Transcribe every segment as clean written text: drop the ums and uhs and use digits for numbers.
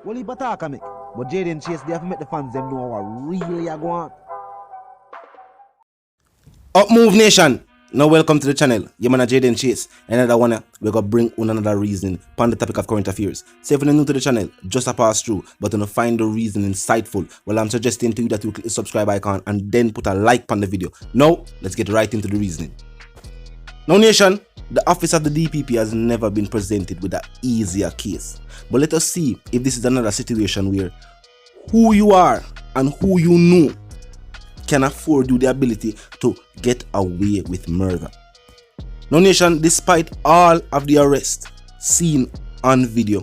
Well, he attack me. But Jaden Chase, they have to make the fans them know what really are going on. Up Move Nation! Now welcome to the channel. Your man Jaden Chase. Another one, we're gonna bring on another reason on the topic of current affairs. So if you're new to the channel, just a pass through, but to find the reason insightful, well, I'm suggesting to you that you click the subscribe icon and then put a like on the video. Now, let's get right into the reasoning. Now Nation, the office of the DPP has never been presented with an easier case. But let us see if this is another situation where who you are and who you know can afford you the ability to get away with murder. Now Nation, despite all of the arrests seen on video,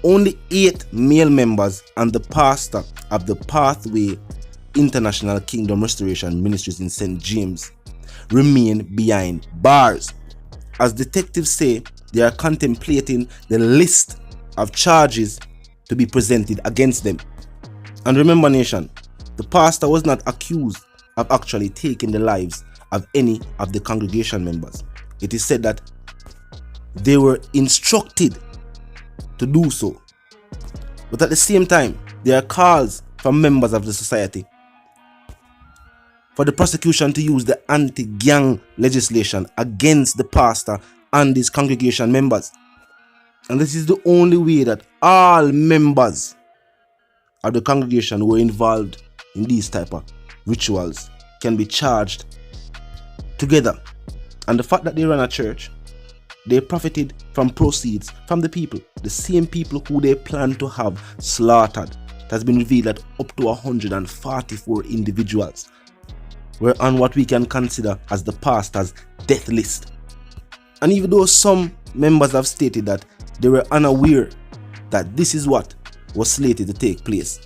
only 8 male members and the pastor of the Pathway International Kingdom Restoration Ministries in St. James remain behind bars. As detectives say, they are contemplating the list of charges to be presented against them. And remember Nation, the pastor was not accused of actually taking the lives of any of the congregation members. It is said that they were instructed to do so. But at the same time, there are calls from members of the society for the prosecution to use the anti-gang legislation against the pastor and his congregation members. And this is the only way that all members of the congregation who were involved in these type of rituals can be charged together. And the fact that they run a church, they profited from proceeds from the people, the same people who they plan to have slaughtered. It has been revealed that up to 144 individuals were on what we can consider as the pastor's death list. And even though some members have stated that they were unaware that this is what was slated to take place,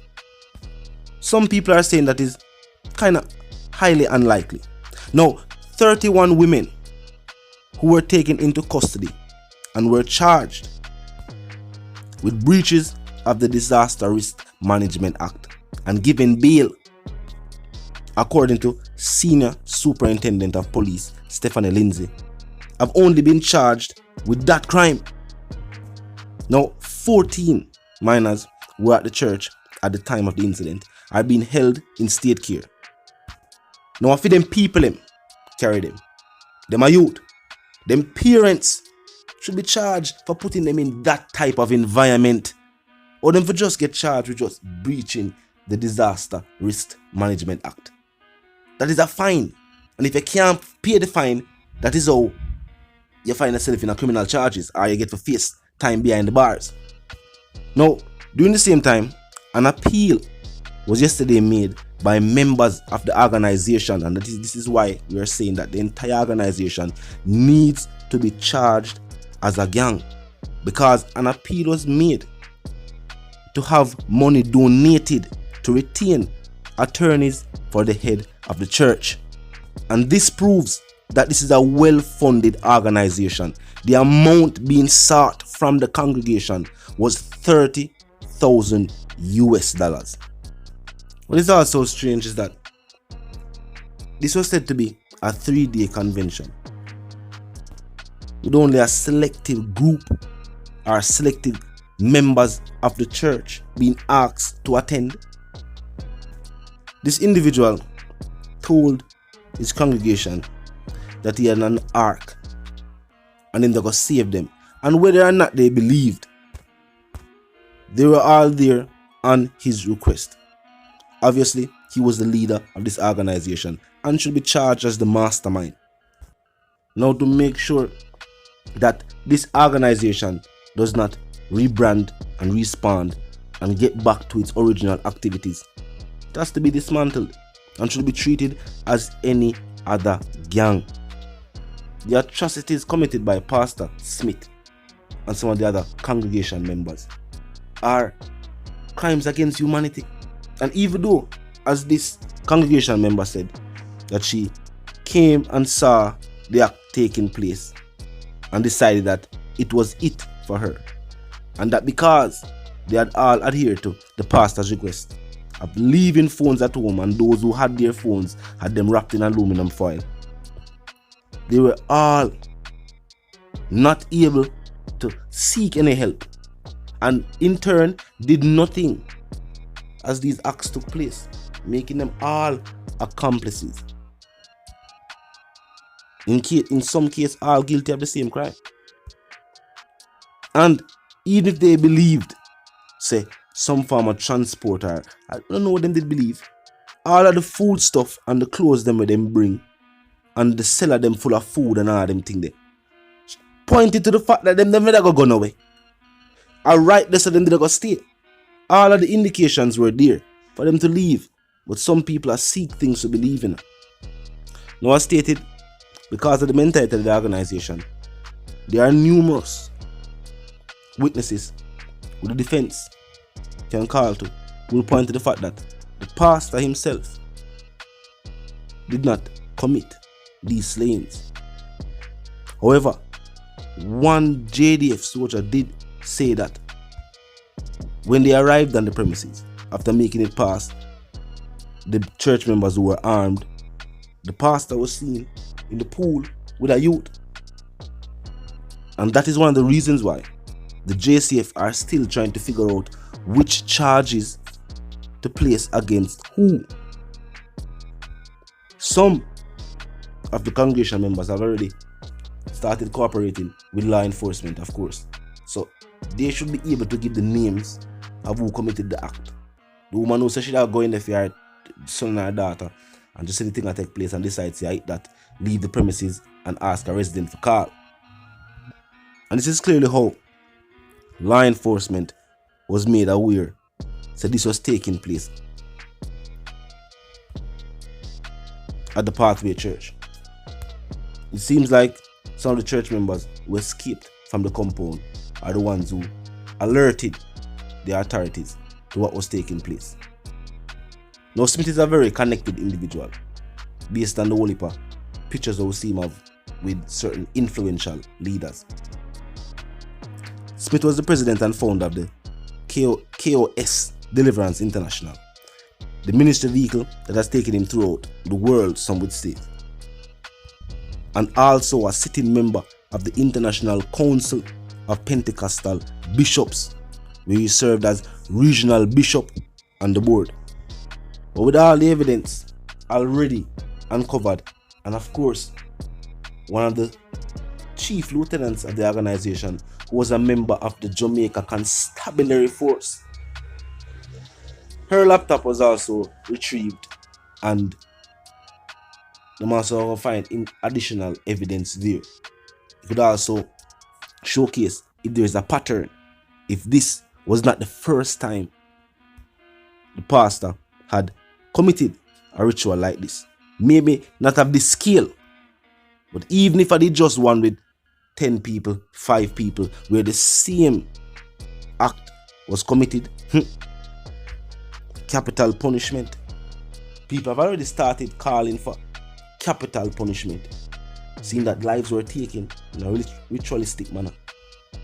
some people are saying that is kind of highly unlikely. Now, 31 women who were taken into custody and were charged with breaches of the Disaster Risk Management Act and given bail, according to Senior Superintendent of Police Stephanie Lindsay, have only been charged with that crime. Now, 14 minors were at the church at the time of the incident are being held in state care. Now, if them people them carry them are youth, them parents should be charged for putting them in that type of environment, or them for just get charged with just breaching the Disaster Risk Management Act. That is a fine, and if you can't pay the fine, that is how you find yourself in a criminal charges, or you get to face time behind the bars. Now, during the same time, an appeal was yesterday made by members of the organization, and this is why we are saying that the entire organization needs to be charged as a gang, because an appeal was made to have money donated to retain attorneys for the head of the church. And this proves that this is a well-funded organization. The amount being sought from the congregation was $30,000 US. What is also strange is that this was said to be a 3-day convention with only a selective group or selective members of the church being asked to attend. This individual told his congregation that he had an ark and then they got save them, and whether or not they believed, they were all there on his request. Obviously, he was the leader of this organization and should be charged as the mastermind. Now, to make sure that this organization does not rebrand and respawn and get back to its original activities, it has to be dismantled and should be treated as any other gang. The atrocities committed by Pastor Smith and some of the other congregation members are crimes against humanity. And even though, as this congregation member said, that she came and saw the act taking place and decided that it was it for her, and that because they had all adhered to the pastor's request of leaving phones at home, and those who had their phones had them wrapped in aluminum foil, they were all not able to seek any help and in turn did nothing as these acts took place, making them all accomplices. In some case, all guilty of the same crime. And even if they believed, say, some form of transport, or I don't know what them did believe, all of the food stuff and the clothes them where them bring, and the cellar them full of food and all them thing there, pointed to the fact that them never go gone away. Alright, so them did go stay. All of the indications were there for them to leave, but some people are seek things to believe in. Now, as stated, because of the mentality of the organization, there are numerous witnesses who the defense can call to, who will point to the fact that the pastor himself did not commit these slayings. However, one JDF soldier did say that when they arrived on the premises, after making it past the church members who were armed, the pastor was seen in the pool with a youth. And that is one of the reasons why the JCF are still trying to figure out which charges to place against who. Some of the congregation members have already started cooperating with law enforcement, of course. So they should be able to give the names of who committed the act. The woman who said she would go in there for her son and her daughter and just see the thing that take place and decide to that leave the premises and ask a resident for call. And this is clearly how law enforcement was made aware so this was taking place at the Pathway Church. It seems like some of the church members who escaped from the compound are the ones who alerted the authorities to what was taking place. Now, Smith is a very connected individual based on the whole heap of pictures that we see him of with certain influential leaders. Smith was the president and founder of the KOS Deliverance International, the ministry vehicle that has taken him throughout the world, some would say, and also a sitting member of the International Council of Pentecostal Bishops, where he served as regional bishop on the board. But with all the evidence already uncovered, and of course, one of the chief lieutenants of the organization who was a member of the Jamaica Constabulary Force, her laptop was also retrieved, and they must also find additional evidence there. It could also showcase if there is a pattern, if this was not the first time the pastor had committed a ritual like this. Maybe not of this scale, but even if I did just one with 10 people, 5 people, where the same act was committed, capital punishment. People have already started calling for capital punishment, seeing that lives were taken in a ritualistic manner,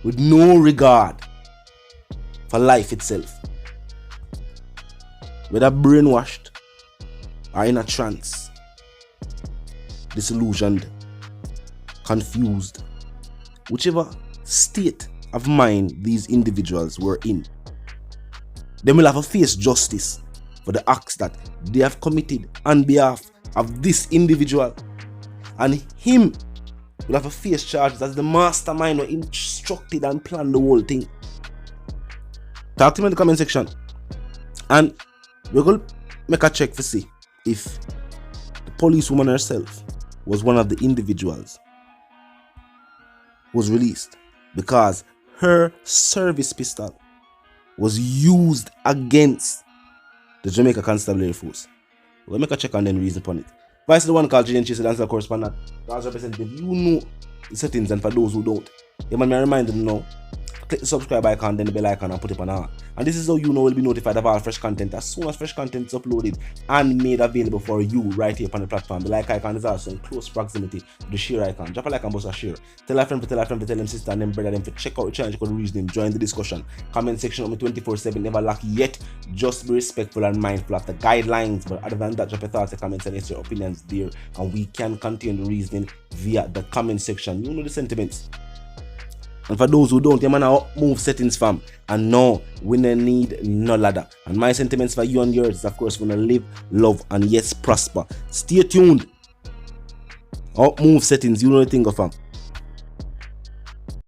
with no regard for life itself. Whether brainwashed or in a trance, disillusioned, confused, whichever state of mind these individuals were in, they will have to face justice for the acts that they have committed on behalf of this individual, and him will have to face charges as the mastermind who instructed and planned the whole thing. Talk to me in the comment section, and we're going to make a check to see if the policewoman herself was one of the individuals who was released, because her service pistol was used against the Jamaica Constabulary Force. We'll make a check and then reason upon it. Vice the one called JDN Chase, the answer correspondent, as representative, you know the settings, and for those who don't, you might remind them now, click the subscribe icon, then the bell icon, and put it on on. And this is how you know will be notified of all fresh content as soon as fresh content is uploaded and made available for you right here on the platform. The like icon is also in close proximity to the share icon. Drop a like and bust a share. Tell a friend to tell them sister and them brother them to check out the channel, check out the reasoning, join the discussion. Comment section on me 24/7, never lack yet. Just be respectful and mindful of the guidelines. But other than that, drop your thoughts and comments and your opinions there, and we can continue the reasoning via the comment section. You know the sentiments. And for those who don't, you man move settings fam. And no, we don't need no ladder. And my sentiments for you and yours is of course we gonna live, love, and yes, prosper. Stay tuned. Move settings, you know the thing of fam.